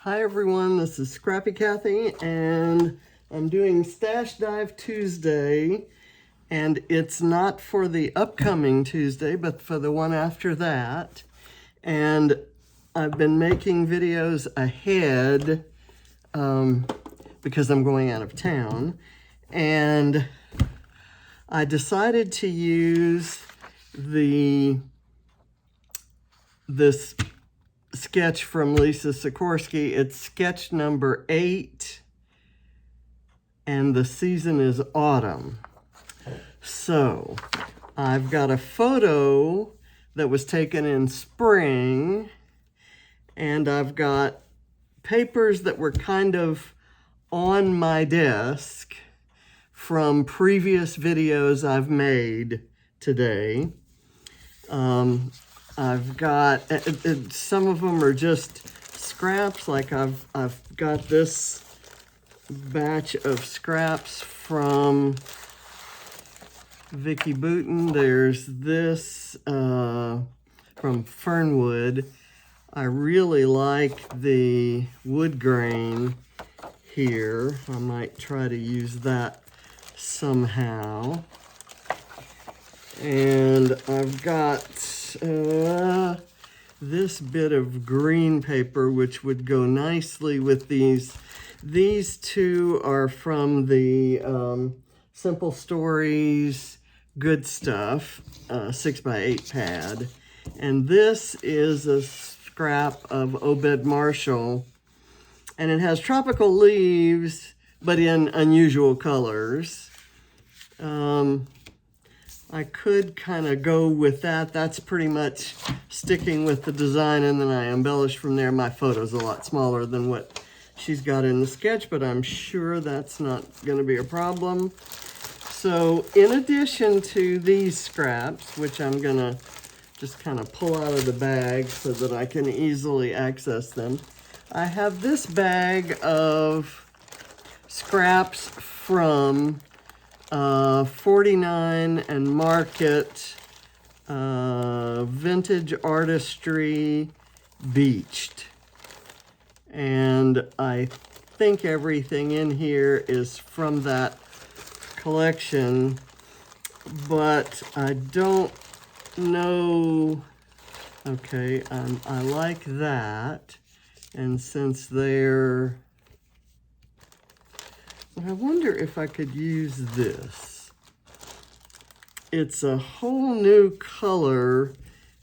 Hi everyone, this is Scrappy Kathy and I'm doing Stash Dive Tuesday, and it's not for the upcoming Tuesday but for the one after that. And I've been making videos ahead because I'm going out of town, and I decided to use this sketch from Lisa Sikorsky. It's sketch number 8, and the season is autumn. So I've got a photo that was taken in spring, and I've got papers that were kind of on my desk from previous videos I've made today. I've got, some of them are just scraps, like I've got this batch of scraps from Vicky Booten. There's this from Fernwood. I really like the wood grain here. I might try to use that somehow. And I've got this bit of green paper, which would go nicely with these. These two are from the Simple Stories Good Stuff 6x8 pad. And this is a scrap of Obed Marshall. And it has tropical leaves, but in unusual colors. I could kind of go with that. That's pretty much sticking with the design, and then I embellish from there. My photo's a lot smaller than what she's got in the sketch, but I'm sure that's not going to be a problem. So in addition to these scraps, which I'm going to just kind of pull out of the bag so that I can easily access them, I have this bag of scraps from 49 and Market Vintage Artistry Beached. And I think everything in here is from that collection, but I don't know. Okay, I like that. And since they're, I wonder if I could use this. It's a whole new color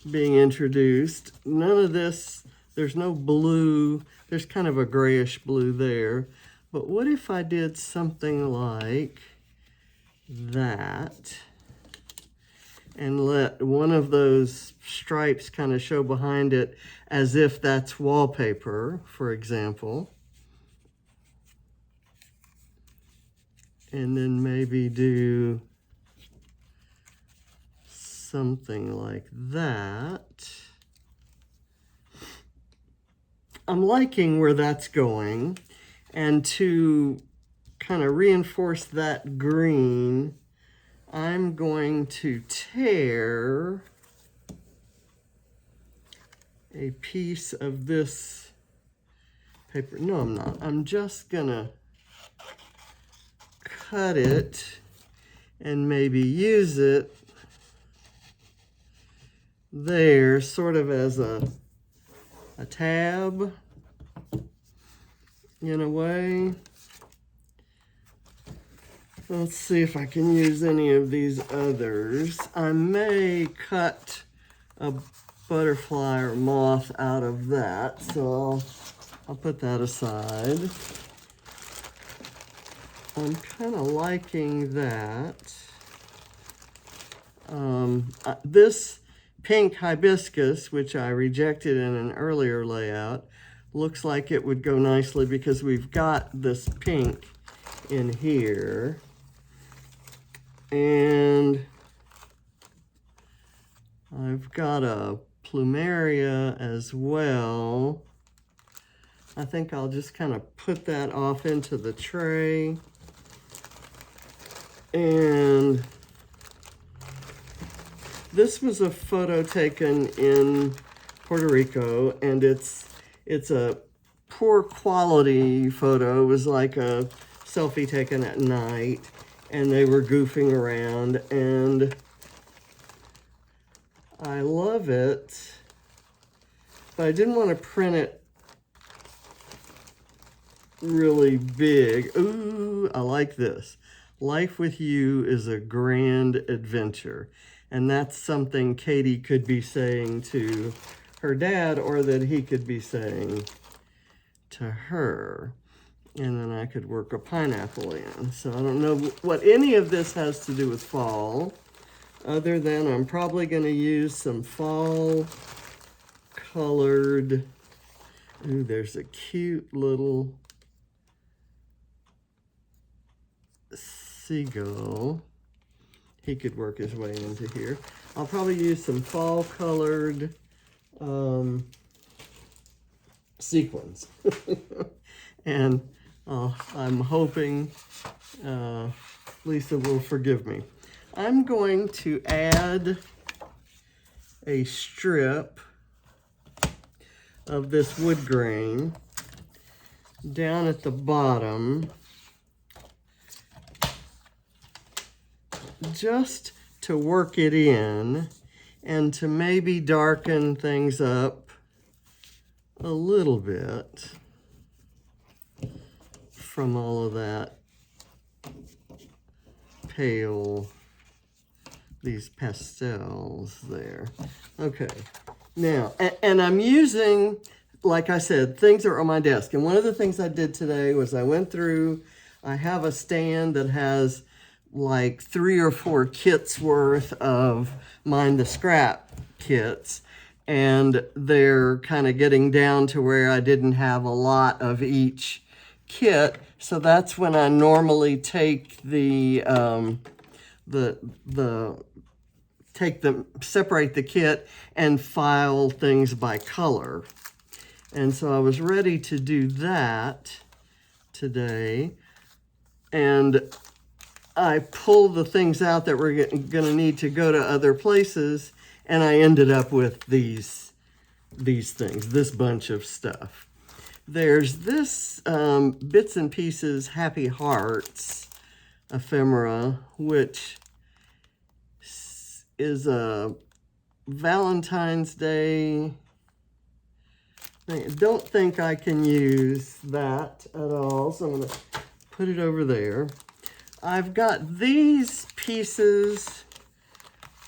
being introduced. None of this, there's no blue. There's kind of a grayish blue there. But what if I did something like that and let one of those stripes kind of show behind it as if that's wallpaper, for example. And then maybe do something like that. I'm liking where that's going. And to kind of reinforce that green, I'm going to tear a piece of this paper. No, I'm not. I'm just gonna cut it and maybe use it there sort of as a tab in a way. Let's see if I can use any of these others. I may cut a butterfly or moth out of that, so I'll put that aside. I'm kind of liking that. This pink hibiscus, which I rejected in an earlier layout, looks like it would go nicely because we've got this pink in here. And I've got a plumeria as well. I think I'll just kind of put that off into the tray. And this was a photo taken in Puerto Rico, and it's a poor quality photo. It was like a selfie taken at night, and they were goofing around, and I love it, but I didn't want to print it really big. Ooh, I like this. Life with you is a grand adventure. And that's something Katie could be saying to her dad, or that he could be saying to her. And then I could work a pineapple in. So I don't know what any of this has to do with fall, other than I'm probably going to use some fall colored. Ooh, there's a cute little seagull. He could work his way into here. I'll probably use some fall colored sequins. And I'm hoping Lisa will forgive me. I'm going to add a strip of this wood grain down at the bottom, just to work it in and to maybe darken things up a little bit from all of that pale, these pastels there. Okay, now, and I'm using, like I said, things are on my desk. And one of the things I did today was I went through, I have a stand that has like 3 or 4 kits worth of Mind the Scrap kits, and they're kind of getting down to where I didn't have a lot of each kit. So that's when I normally take separate the kit and file things by color. And so I was ready to do that today, and I pulled the things out that were going to need to go to other places, and I ended up with these things, this bunch of stuff. There's this Bits and Pieces Happy Hearts ephemera, which is a Valentine's Day. I don't think I can use that at all, so I'm going to put it over there. I've got these pieces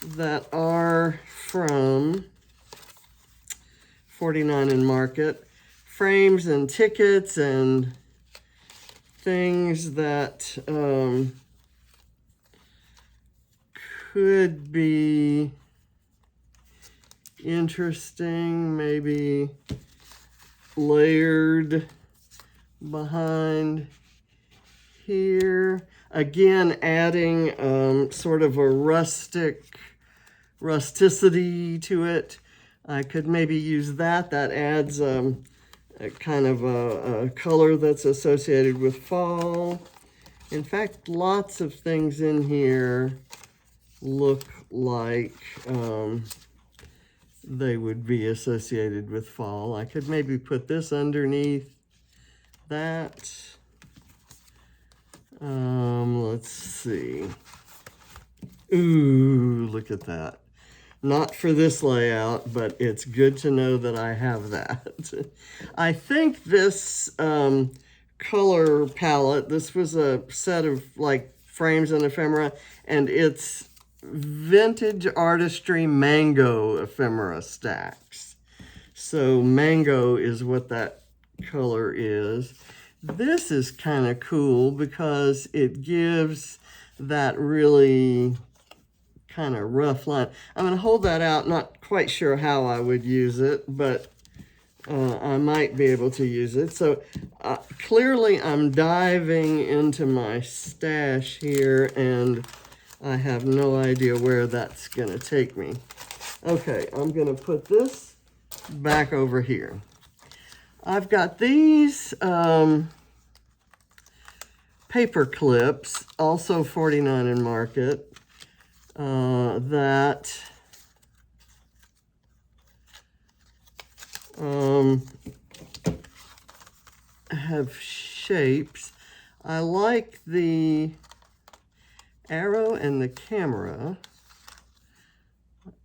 that are from 49 and Market, frames and tickets and things that could be interesting, maybe layered behind here. Again, adding sort of a rusticity to it. I could maybe use that. That adds a kind of a color that's associated with fall. In fact, lots of things in here look like they would be associated with fall. I could maybe put this underneath that. Let's see. Ooh, look at that. Not for this layout, but it's good to know that I have that. I think this color palette, this was a set of like frames and ephemera, and it's Vintage Artistry Mango ephemera stacks. So mango is what that color is. This is kind of cool because it gives that really kind of rough line. I'm going to hold that out, not quite sure how I would use it, but I might be able to use it. So clearly I'm diving into my stash here, and I have no idea where that's going to take me. Okay, I'm going to put this back over here. I've got these paper clips, also 49 in Market, that have shapes. I like the arrow and the camera.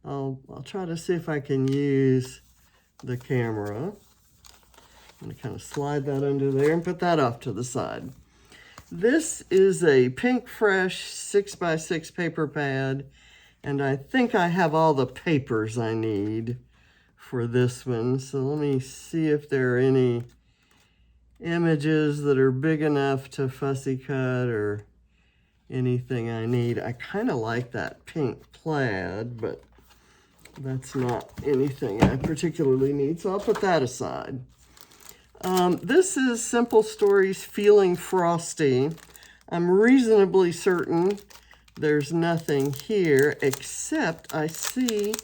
I'll try to see if I can use the camera. I'm going to kind of slide that under there and put that off to the side. This is a Pink Fresh 6x6 paper pad, and I think I have all the papers I need for this one. So let me see if there are any images that are big enough to fussy cut or anything I need. I kind of like that pink plaid, but that's not anything I particularly need, so I'll put that aside. This is Simple Stories Feeling Frosty. I'm reasonably certain there's nothing here except I see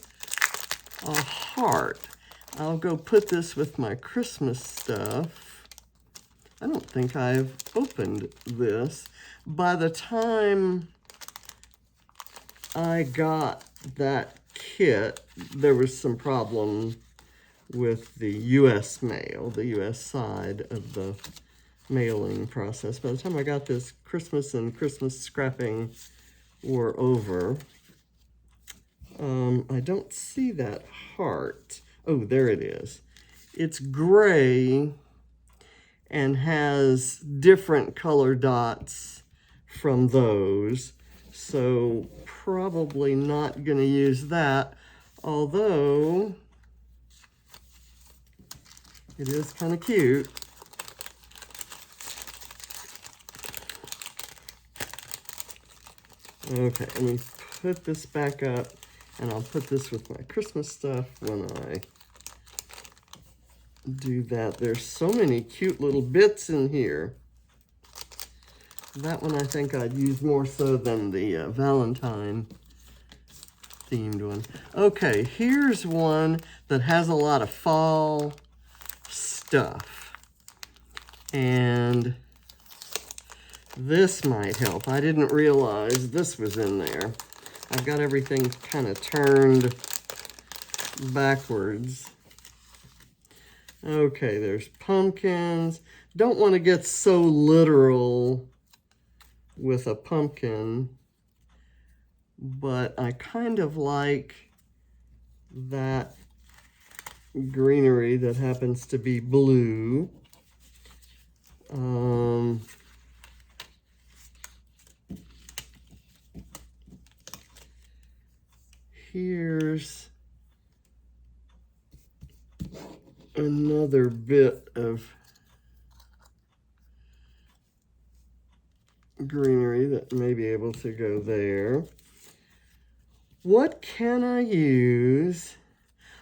a heart. I'll go put this with my Christmas stuff. I don't think I've opened this. By the time I got that kit, there was some problem with the U.S. mail, the U.S. side of the mailing process. By the time I got this, Christmas and Christmas scrapping were over. I don't see that heart. Oh, there it is. It's gray and has different color dots from those, so probably not going to use that, although it is kind of cute. Okay, let me put this back up, and I'll put this with my Christmas stuff when I do that. There's so many cute little bits in here. That one I think I'd use more so than the Valentine themed one. Okay, here's one that has a lot of fall stuff. And this might help. I didn't realize this was in there. I've got everything kind of turned backwards. Okay, there's pumpkins. Don't want to get so literal with a pumpkin, but I kind of like that greenery that happens to be blue. Here's another bit of greenery that may be able to go there. What can I use?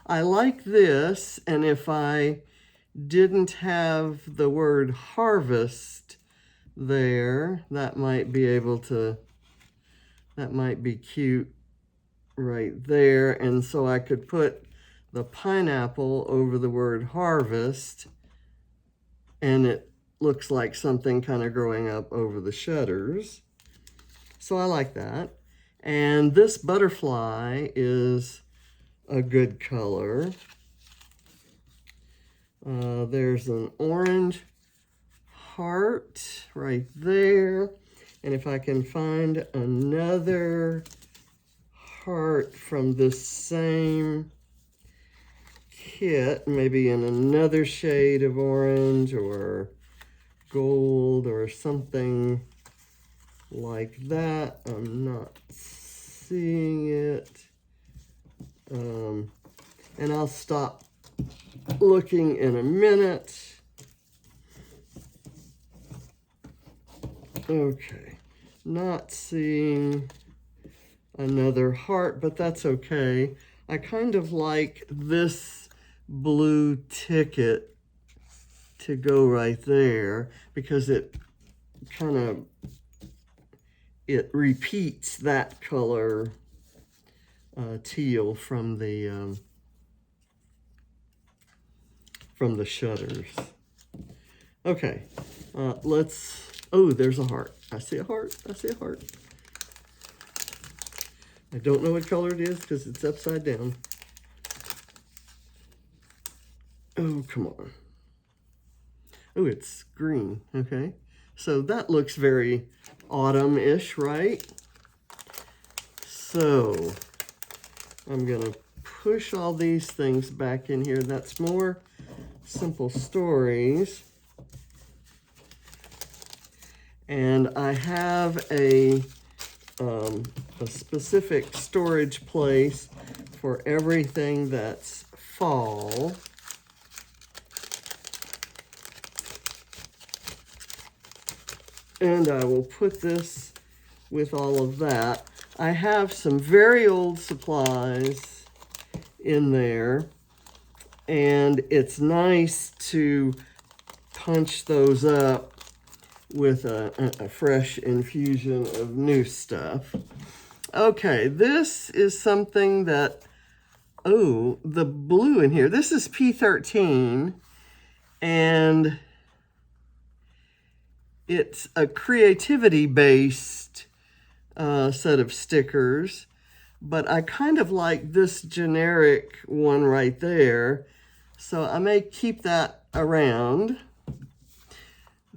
I like this, and if I didn't have the word harvest there, that might be able to, that might be cute right there. And so I could put the pineapple over the word harvest, and it looks like something kind of growing up over the shutters. So I like that. And this butterfly is a good color. There's an orange heart right there. And if I can find another heart from this same kit, maybe in another shade of orange or gold or something like that. I'm not seeing it. And I'll stop looking in a minute. Okay, not seeing another heart, but that's okay. I kind of like this blue ticket to go right there because it kind of, it repeats that color teal from the shutters. Okay, let's, oh, there's a heart. I see a heart, I see a heart. I don't know what color it is because it's upside down. Oh, come on. Oh, it's green, okay. So that looks very autumn-ish, right? So I'm gonna push all these things back in here. That's more simple stories. And I have a specific storage place for everything that's fall. And I will put this with all of that. I have some very old supplies in there, and it's nice to punch those up with a fresh infusion of new stuff. Okay, this is something that, oh, the blue in here, this is P13, and it's a creativity-based set of stickers, but I kind of like this generic one right there, so I may keep that around.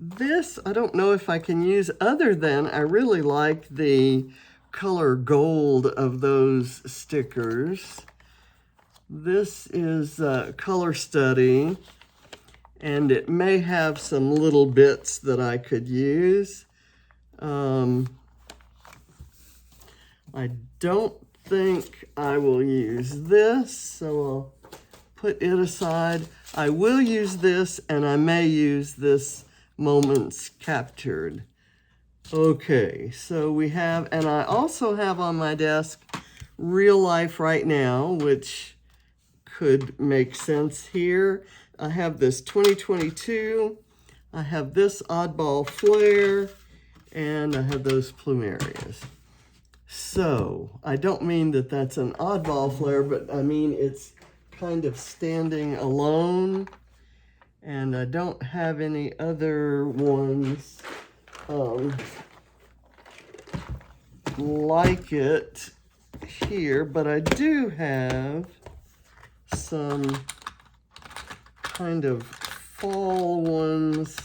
This, I don't know if I can use other than I really like the color gold of those stickers. This is Color Study, and it may have some little bits that I could use. I don't think I will use this, so I'll put it aside. I will use this, and I may use this Moments Captured. Okay, so we have, and I also have on my desk Real Life Right Now, which could make sense here. I have this 2022, I have this Oddball Flair, and I have those plumerias. So, I don't mean that that's an oddball flare, but I mean it's kind of standing alone, and I don't have any other ones like it here, but I do have some kind of fall ones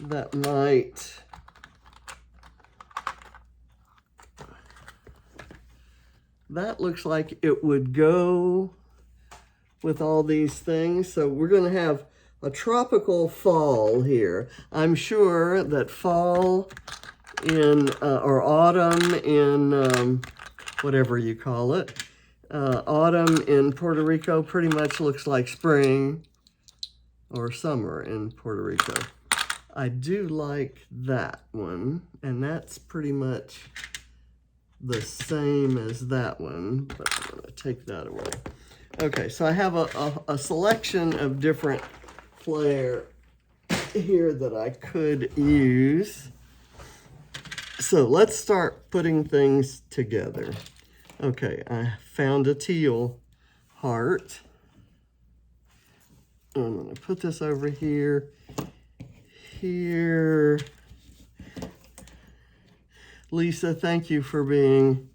that might that looks like it would go with all these things. So we're going to have a tropical fall here. I'm sure that fall in or autumn in whatever you call it, autumn in Puerto Rico pretty much looks like spring or summer in Puerto Rico. I do like that one, and that's pretty much the same as that one, but I'm going to take that away. Okay, so I have a selection of different flair here that I could use. So let's start putting things together. Okay, I found a teal heart. I'm going to put this over here. Here. Lisa, thank you for being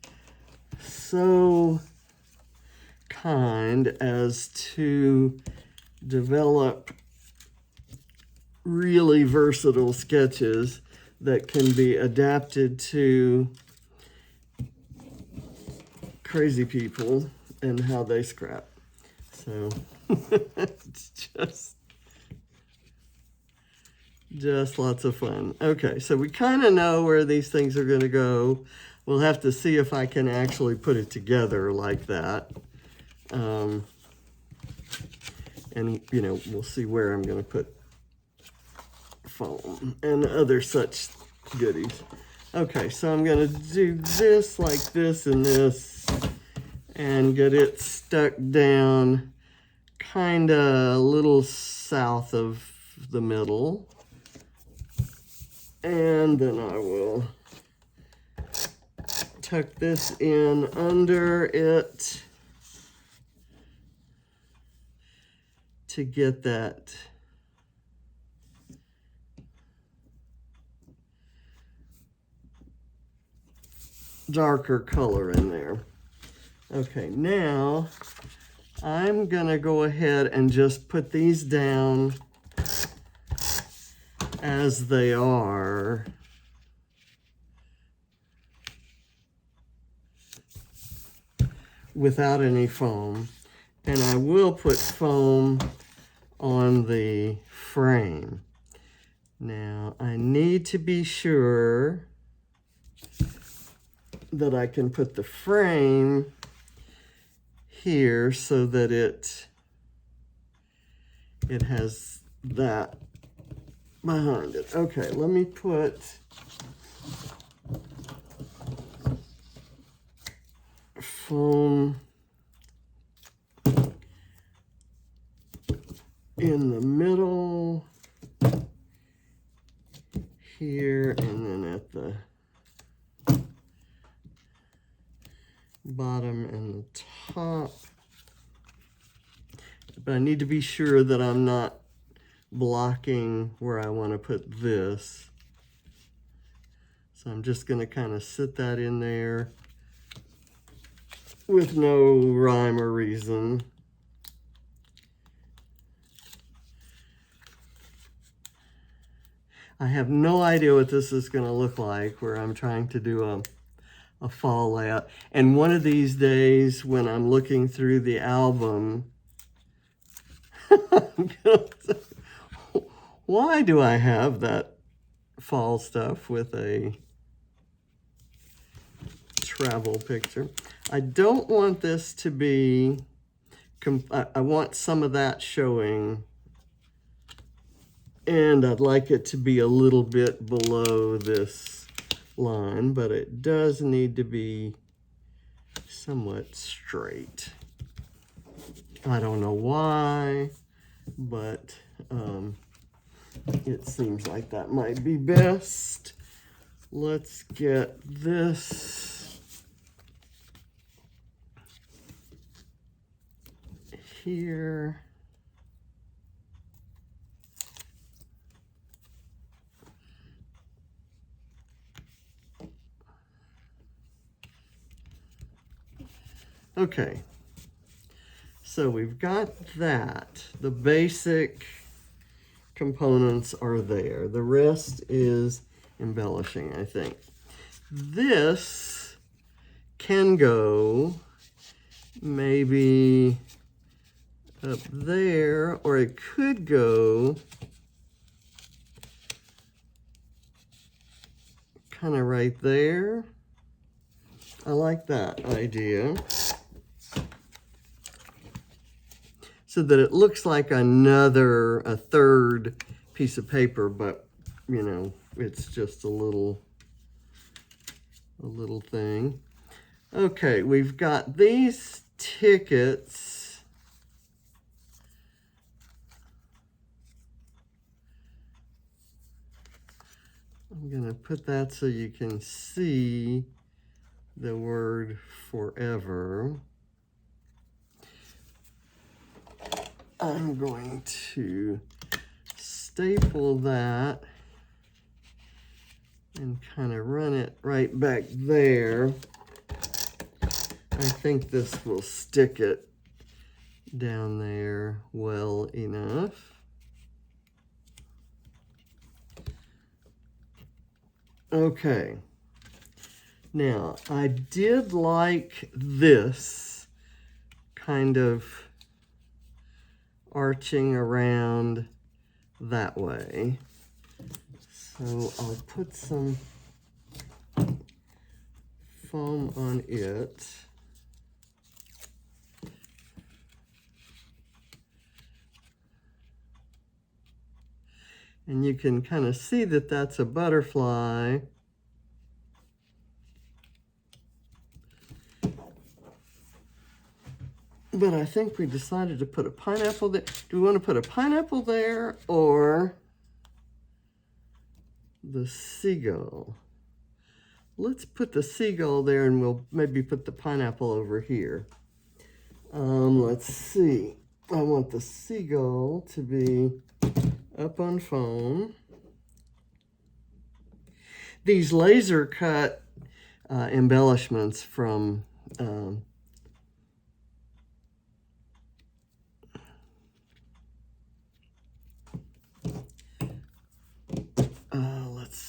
so kind as to develop really versatile sketches that can be adapted to crazy people and how they scrap. So it's just lots of fun. Okay, so we kind of know where these things are going to go. We'll have to see if I can actually put it together like that. And, you know, we'll see where I'm going to put foam and other such goodies. Okay, so I'm going to do this like this and this and get it stuck down kind of a little south of the middle. And then I will tuck this in under it to get that darker color in there. Okay, now I'm gonna go ahead and just put these down as they are. Without any foam. And I will put foam on the frame. Now, I need to be sure that I can put the frame here so that it has that behind it. Okay, let me put foam in the middle here, and then at the bottom and the top. But I need to be sure that I'm not blocking where I want to put this. So I'm just going to kind of sit that in there with no rhyme or reason. I have no idea what this is going to look like where I'm trying to do a fall layout. And one of these days when I'm looking through the album, why do I have that fall stuff with a travel picture? I don't want this to be, I want some of that showing, and I'd like it to be a little bit below this line, but it does need to be somewhat straight. I don't know why, but it seems like that might be best. Let's get this here. Okay, so we've got that. The basic components are there. The rest is embellishing, I think. This can go maybe up there, or it could go kind of right there. I like that idea. So that it looks like a third piece of paper, but you know, it's just a little thing. Okay, we've got these tickets. I'm gonna put that so you can see the word forever. I'm going to staple that and kind of run it right back there. I think this will stick it down there well enough. Okay. Now, I did like this kind of arching around that way. So I'll put some foam on it. And you can kind of see that that's a butterfly. But I think we decided to put a pineapple there. Do we want to put a pineapple there or the seagull? Let's put the seagull there, and we'll maybe put the pineapple over here. Let's see. I want the seagull to be up on foam. These laser cut embellishments from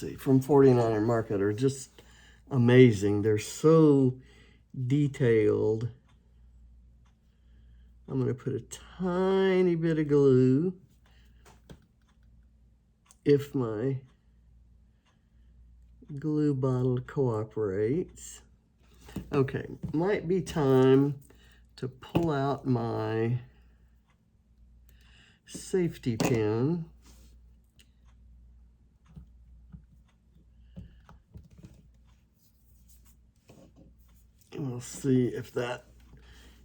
see, from 49er Market are just amazing. They're so detailed. I'm going to put a tiny bit of glue if my glue bottle cooperates. Okay, might be time to pull out my safety pin. And we'll see if that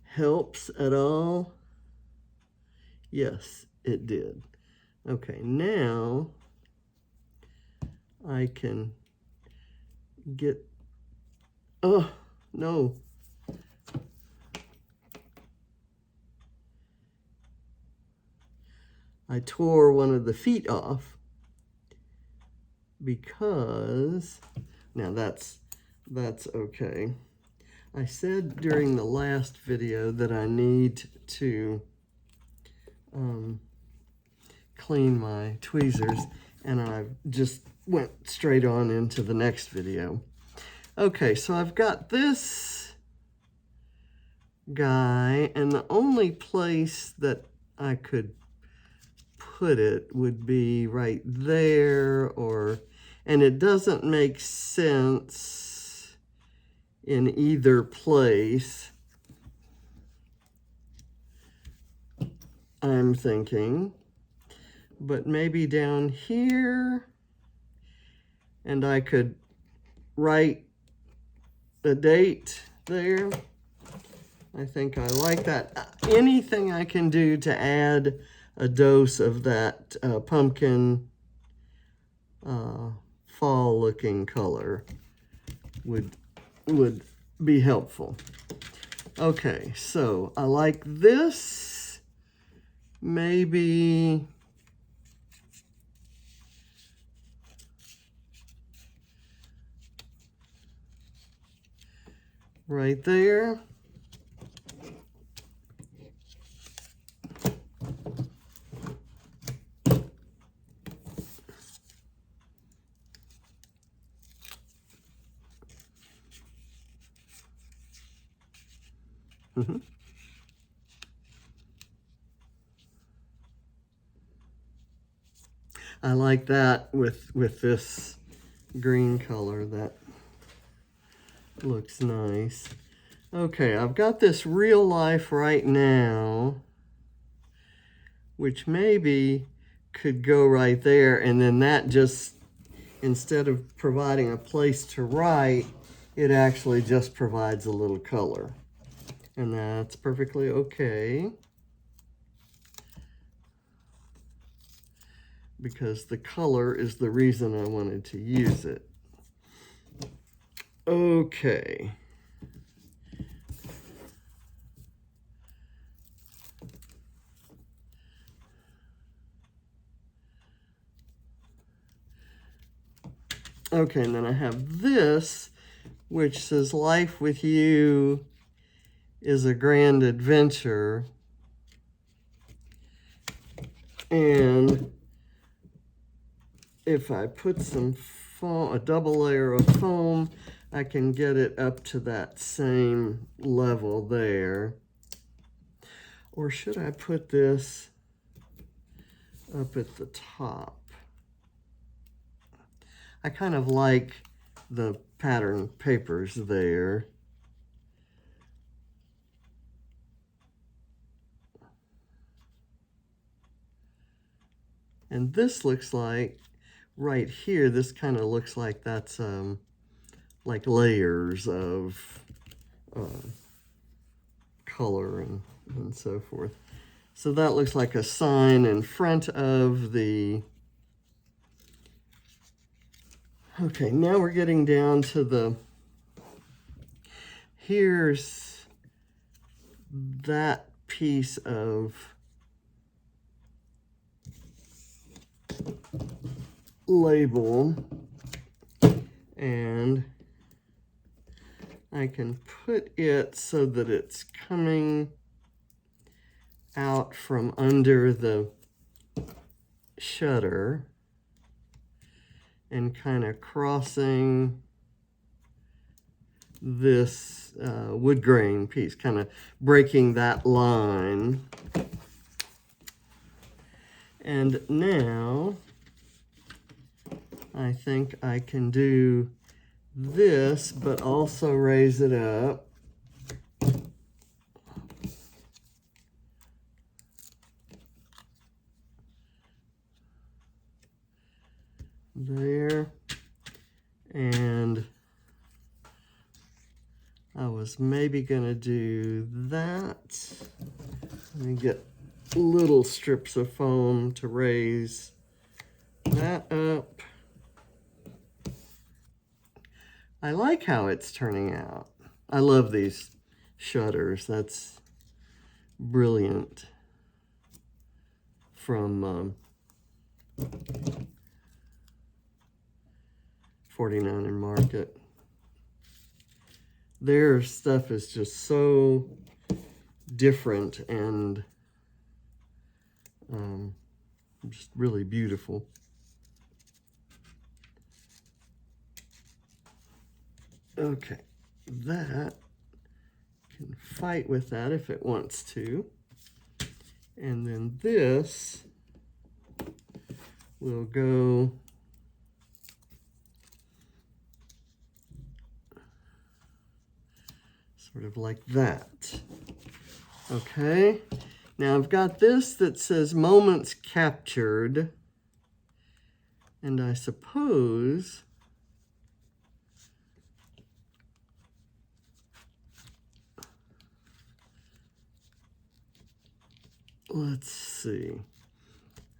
helps at all. Yes, it did. Okay, now I can get, oh, no. I tore one of the feet off because, now that's okay. I said during the last video that I need to clean my tweezers, and I just went straight on into the next video. Okay, so I've got this guy, and the only place that I could put it would be right there, and it doesn't make sense in either place, I'm thinking, but maybe down here, and I could write the date there. I think I like that. Anything I can do to add a dose of that pumpkin fall looking color would be helpful. Okay, so I like this. Maybe right there. I like that with this green color. That looks nice. Okay, I've got this real life right now, which maybe could go right there, and then that just, instead of providing a place to write, it actually just provides a little color. And that's perfectly okay, because the color is the reason I wanted to use it. Okay. Okay, and then I have this, which says, "Life with you is a grand adventure." And if I put some foam, a double layer of foam, I can get it up to that same level there. Or should I put this up at the top? I kind of like the pattern papers there. And this looks like, right here, this kind of looks like that's like layers of color and so forth. So that looks like a sign in front of the... Okay, now we're getting down to the... Here's that piece of label, and I can put it so that it's coming out from under the shutter, and kind of crossing this wood grain piece, kind of breaking that line. And now I think I can do this, but also raise it up. There. And I was maybe gonna do that. Let me get little strips of foam to raise that up. I like how it's turning out. I love these shutters. That's brilliant. From 49 in Market. Their stuff is just so different and just really beautiful. Okay, that can fight with that if it wants to. And then this will go sort of like that. Okay, now I've got this that says moments captured, and I suppose let's see.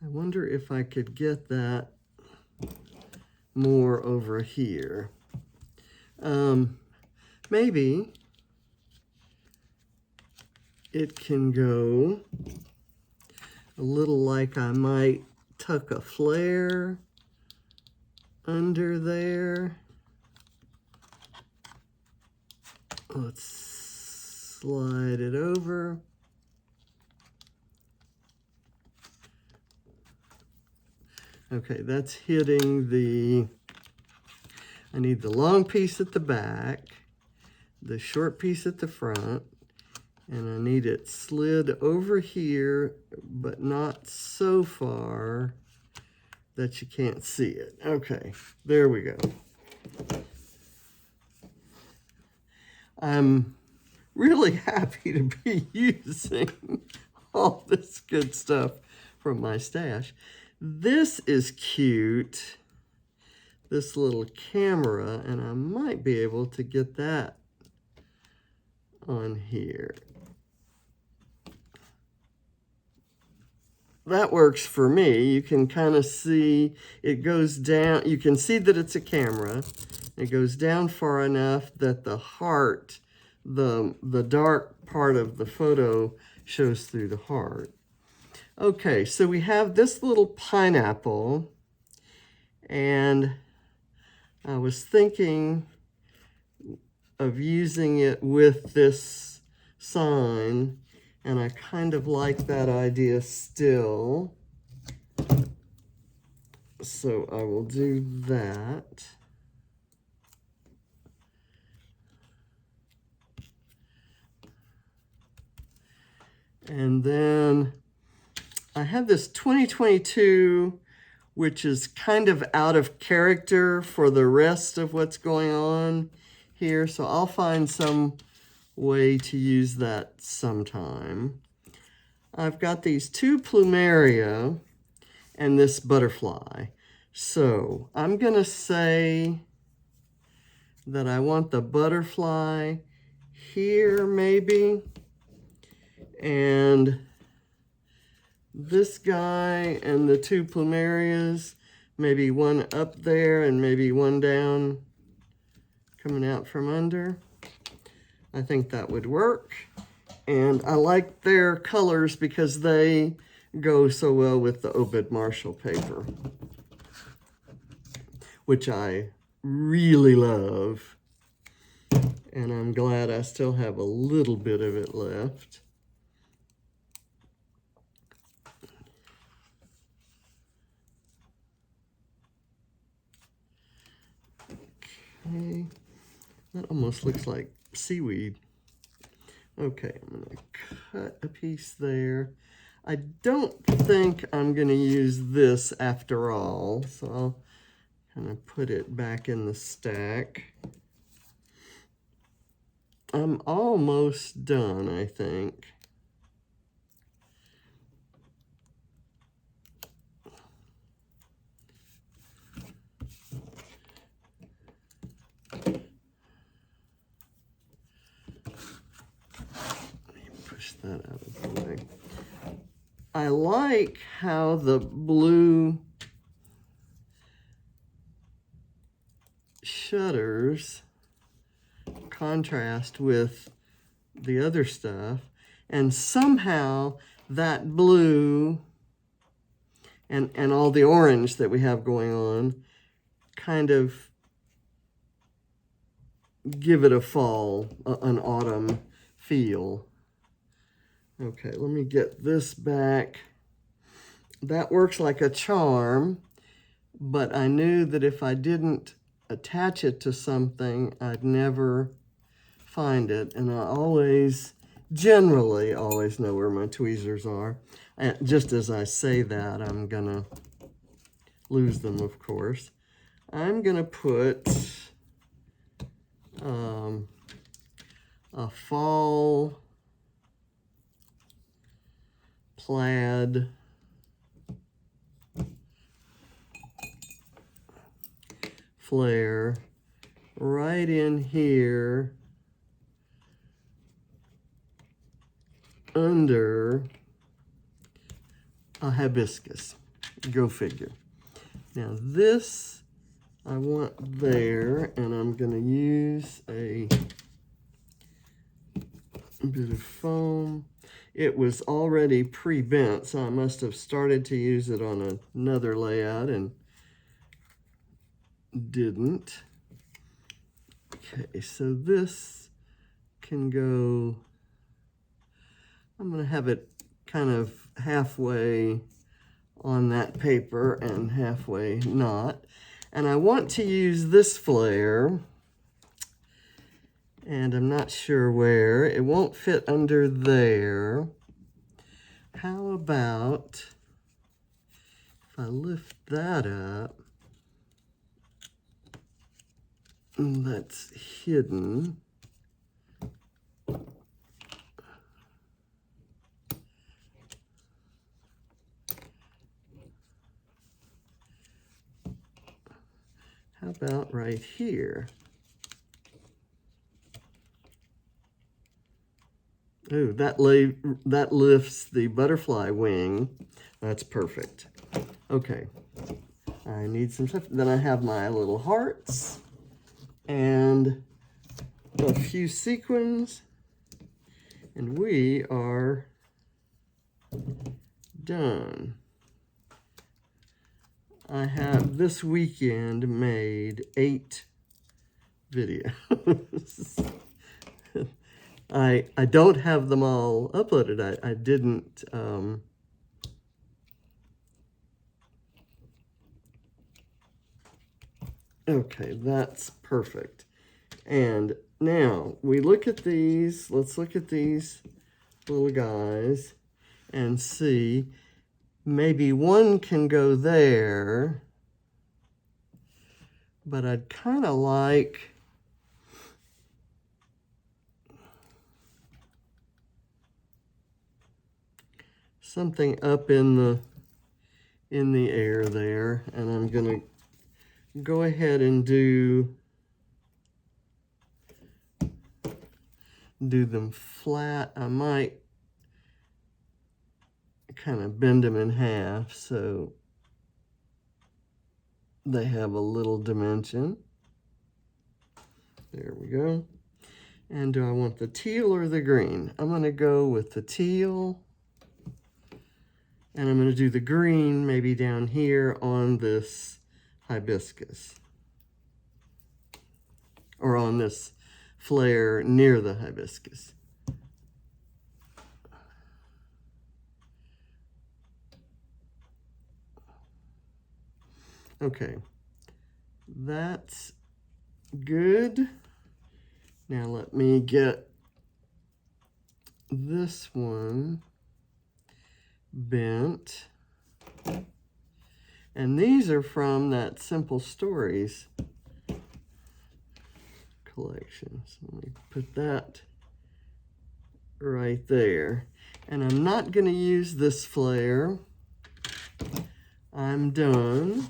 I wonder if I could get that more over here. Maybe it can go a little like I might tuck a flare under there. Let's slide it over. Okay, that's hitting the, I need the long piece at the back, the short piece at the front, and I need it slid over here, but not so far that you can't see it. Okay, there we go. I'm really happy to be using all this good stuff from my stash. This is cute, this little camera, and I might be able to get that on here. That works for me. You can kind of see it goes down. You can see that it's a camera. It goes down far enough that the heart, the dark part of the photo shows through the heart. Okay, so we have this little pineapple, and I was thinking of using it with this sign, and I kind of like that idea still. So I will do that. And then I have this 2022, which is kind of out of character for the rest of what's going on here. So I'll find some way to use that sometime. I've got these two plumeria and this butterfly. So I'm gonna say that I want the butterfly here maybe, and this guy and the two plumerias, maybe one up there and maybe one down coming out from under. I think that would work. And I like their colors because they go so well with the Obed Marshall paper, which I really love. And I'm glad I still have a little bit of it left. Okay, that almost looks like seaweed. Okay, I'm gonna cut a piece there. I don't think I'm gonna use this after all, so I'll kind of put it back in the stack. I'm almost done, I think. Push that out of the way. I like how the blue shutters contrast with the other stuff, and somehow that blue and all the orange that we have going on kind of give it a fall, an autumn feel. Okay, let me get this back. That works like a charm, but I knew that if I didn't attach it to something, I'd never find it. And I generally always know where my tweezers are. And just as I say that, I'm gonna lose them, of course. I'm gonna put a fall plaid flare right in here under a hibiscus. Go figure. Now this I want there, and I'm going to use a bit of foam. It was already pre-bent, so I must have started to use it on another layout and didn't. Okay, so this can go, I'm going to have it kind of halfway on that paper and halfway not. And I want to use this flare, and I'm not sure where. It won't fit under there. How about if I lift that up, that's hidden. How about right here? Ooh, that lifts the butterfly wing. That's perfect. Okay, I need some stuff. Then I have my little hearts and a few sequins, and we are done. I have this weekend made 8 videos. I don't have them all uploaded. I didn't okay, that's perfect. And now we look at these. Let's look at these little guys and see. Maybe one can go there, but I'd kind of like something up in the air there, and I'm gonna go ahead and do them flat. I might kind of bend them in half so they have a little dimension. There we go. And do I want the teal or the green? I'm going to go with the teal, and I'm going to do the green maybe down here on this hibiscus, or on this flare near the hibiscus. Okay, that's Good. Now let me get this one bent. And these are from that Simple Stories collection. So let me put that right there. And I'm not going to use this flare. I'm done.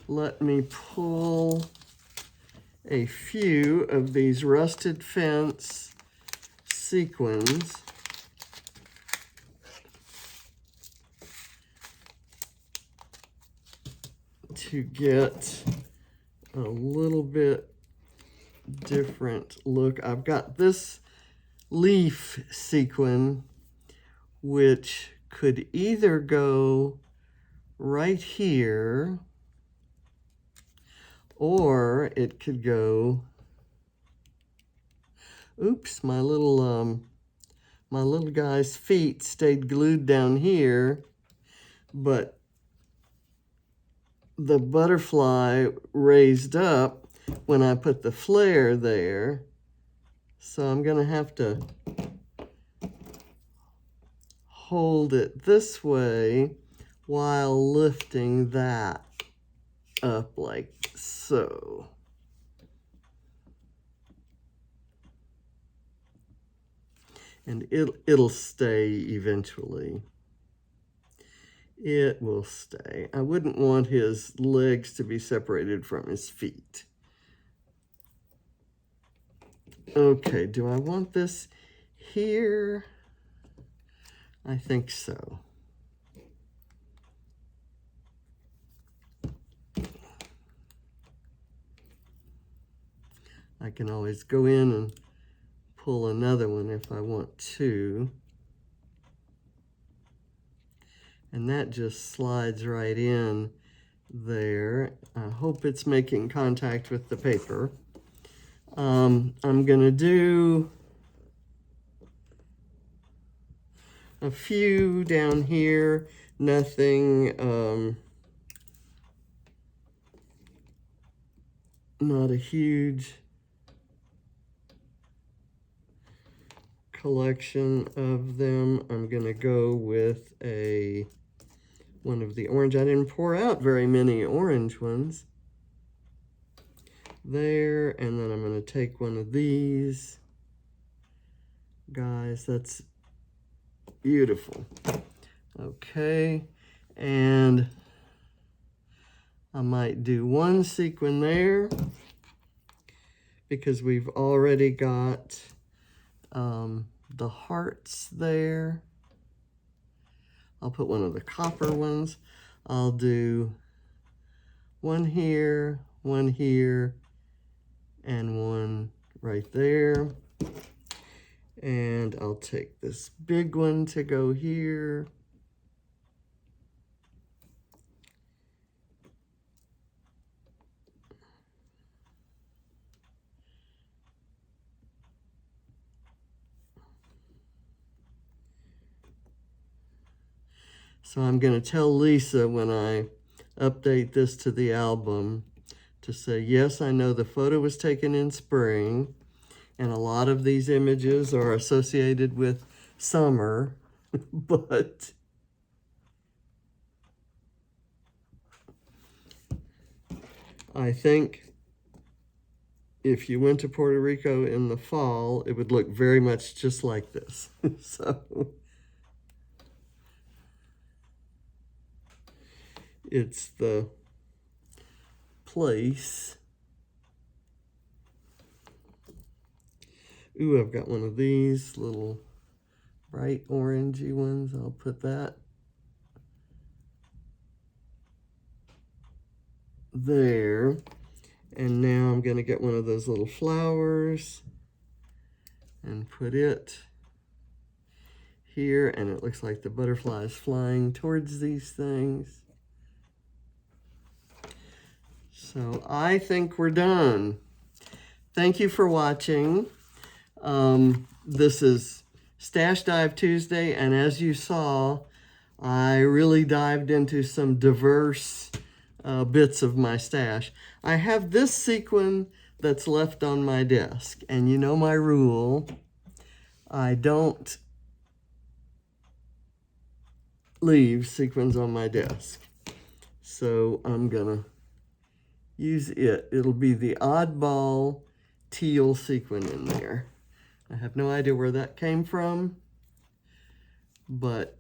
Let me pull a few of these Rusted Fence sequins. To get a little bit different look. I've got this leaf sequin, which could either go right here, or it could go, oops, my little guy's feet stayed glued down here, but the butterfly raised up when I put the flare there. So I'm gonna have to hold it this way while lifting that up like so. And it'll stay eventually. It will stay. I wouldn't want his legs to be separated from his feet. Okay, do I want this here? I think so. I can always go in and pull another one if I want to. And that just slides right in there. I hope it's making contact with the paper. I'm gonna do a few down here, nothing, not a huge collection of them. I'm gonna go with one of the orange. I didn't pour out very many orange ones. There, and then I'm going to take one of these. Guys, that's beautiful. Okay, and I might do one sequin there because we've already got the hearts there. I'll put one of the copper ones. I'll do one here, and one right there. And I'll take this big one to go here. So I'm going to tell Lisa when I update this to the album to say, yes, I know the photo was taken in spring, and a lot of these images are associated with summer, but I think if you went to Puerto Rico in the fall, it would look very much just like this. So it's the place. Ooh, I've got one of these little bright orangey ones. I'll put that there. And now I'm going to get one of those little flowers and put it here. And it looks like the butterfly is flying towards these things. So I think we're done. Thank you for watching. This is Stash Dive Tuesday, and as you saw, I really dived into some diverse bits of my stash. I have this sequin that's left on my desk. And you know my rule, I don't leave sequins on my desk. So I'm gonna use it. It'll be the oddball teal sequin in there. I have no idea where that came from, but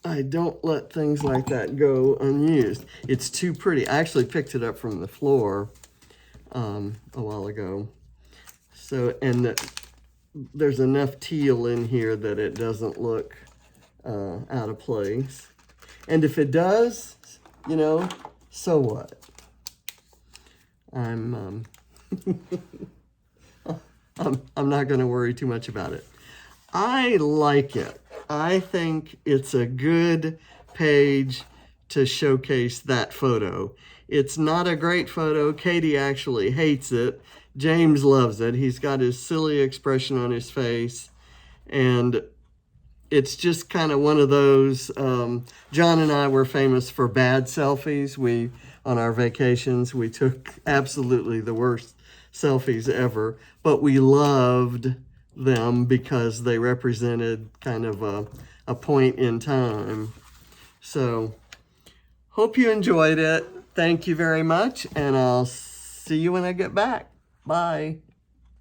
I don't let things like that go unused. It's too pretty. I actually picked it up from the floor a while ago. So, and there's enough teal in here that it doesn't look out of place. And if it does, you know, so what? I'm not going to worry too much about it. I like it. I think it's a good page to showcase that photo. It's not a great photo. Katie actually hates it. James loves it. He's got his silly expression on his face. And it's just kind of one of those, John and I were famous for bad selfies. On our vacations, we took absolutely the worst selfies ever, but we loved them because they represented kind of a point in time. So, hope you enjoyed it. Thank you very much, and I'll see you when I get back. Bye.